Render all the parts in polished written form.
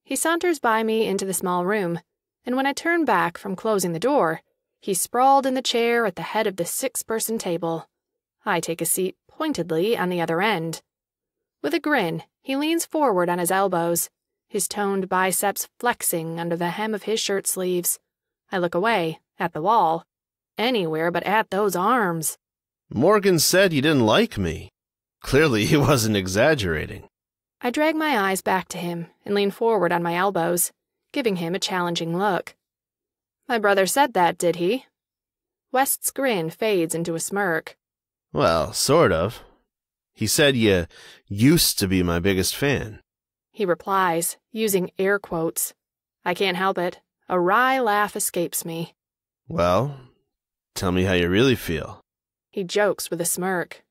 He saunters by me into the small room, and when I turn back from closing the door, he's sprawled in the chair at the head of the 6-person table. I take a seat pointedly on the other end. With a grin, he leans forward on his elbows, his toned biceps flexing under the hem of his shirt sleeves. I look away, at the wall. Anywhere but at those arms. Morgan said you didn't like me. Clearly he wasn't exaggerating. I drag my eyes back to him and lean forward on my elbows, giving him a challenging look. My brother said that, did he? West's grin fades into a smirk. Well, sort of. He said you used to be my biggest fan. He replies, using air quotes. I can't help it. A wry laugh escapes me. Well, tell me how you really feel. He jokes with a smirk.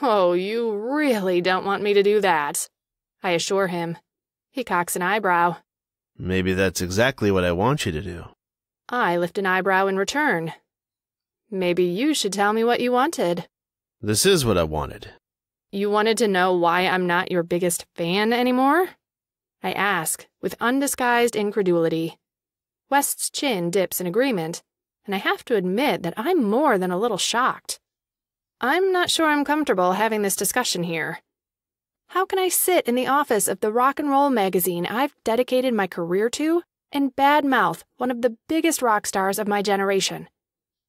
Oh, you really don't want me to do that, I assure him. He cocks an eyebrow. Maybe that's exactly what I want you to do. I lift an eyebrow in return. Maybe you should tell me what you wanted. This is what I wanted. You wanted to know why I'm not your biggest fan anymore? I ask, with undisguised incredulity. West's chin dips in agreement, and I have to admit that I'm more than a little shocked. I'm not sure I'm comfortable having this discussion here. How can I sit in the office of the rock and roll magazine I've dedicated my career to and badmouth one of the biggest rock stars of my generation?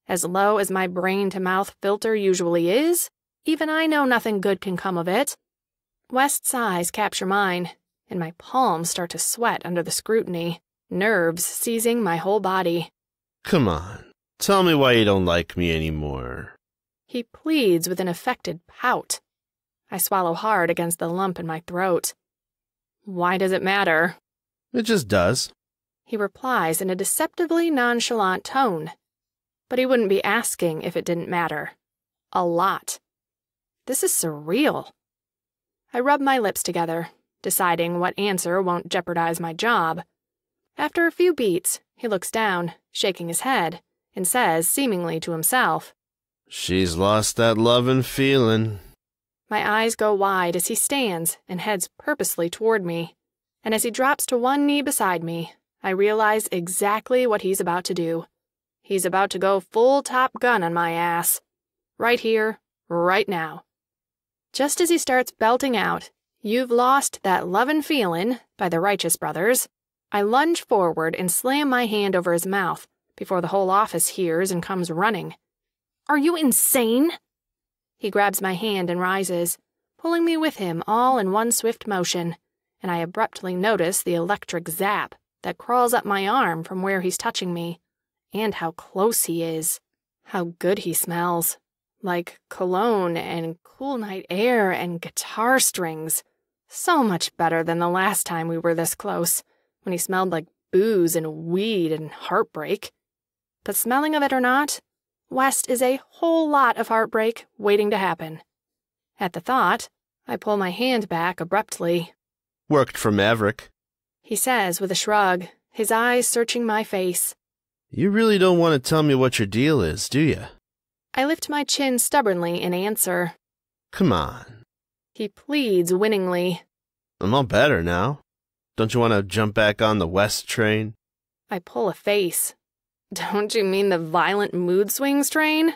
As low as my brain-to-mouth filter usually is, even I know nothing good can come of it. West's eyes capture mine, and my palms start to sweat under the scrutiny, nerves seizing my whole body. Come on, tell me why you don't like me anymore. He pleads with an affected pout. I swallow hard against the lump in my throat. Why does it matter? It just does. He replies in a deceptively nonchalant tone. But he wouldn't be asking if it didn't matter. A lot. This is surreal. I rub my lips together, deciding what answer won't jeopardize my job. After a few beats, he looks down, shaking his head, and says, seemingly to himself, She's lost that lovin' feeling. My eyes go wide as he stands and heads purposely toward me, and as he drops to one knee beside me, I realize exactly what he's about to do. He's about to go full Top Gun on my ass. Right here, right now. Just as he starts belting out, "You've lost that lovin' feelin'" by the Righteous Brothers, I lunge forward and slam my hand over his mouth before the whole office hears and comes running. Are you insane? He grabs my hand and rises, pulling me with him all in one swift motion, and I abruptly notice the electric zap that crawls up my arm from where he's touching me, and how close he is. How good he smells. Like cologne and cool night air and guitar strings. So much better than the last time we were this close, when he smelled like booze and weed and heartbreak. But smelling of it or not, West is a whole lot of heartbreak waiting to happen. At the thought, I pull my hand back abruptly. Worked for Maverick, He says with a shrug, his eyes searching my face. You really don't want to tell me what your deal is, do you? I lift my chin stubbornly in answer. Come on. He pleads winningly. I'm all better now. Don't you want to jump back on the West train? I pull a face. Don't you mean the violent mood swings train?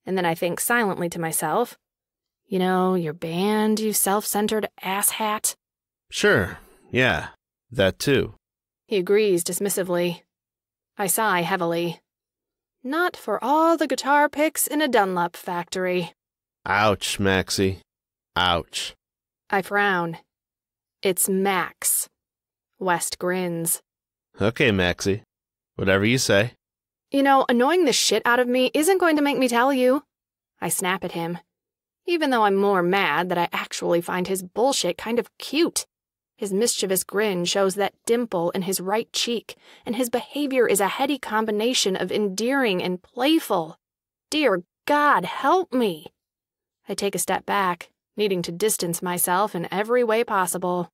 And then I think silently to myself, you know, your band, you self-centered asshat. Sure, yeah, that too. He agrees dismissively. I sigh heavily. Not for all the guitar picks in a Dunlop factory. Ouch, Maxie. Ouch. I frown. It's Max. West grins. Okay, Maxie. Whatever you say. You know, annoying the shit out of me isn't going to make me tell you. I snap at him, even though I'm more mad that I actually find his bullshit kind of cute. His mischievous grin shows that dimple in his right cheek, and his behavior is a heady combination of endearing and playful. Dear God, help me. I take a step back, needing to distance myself in every way possible.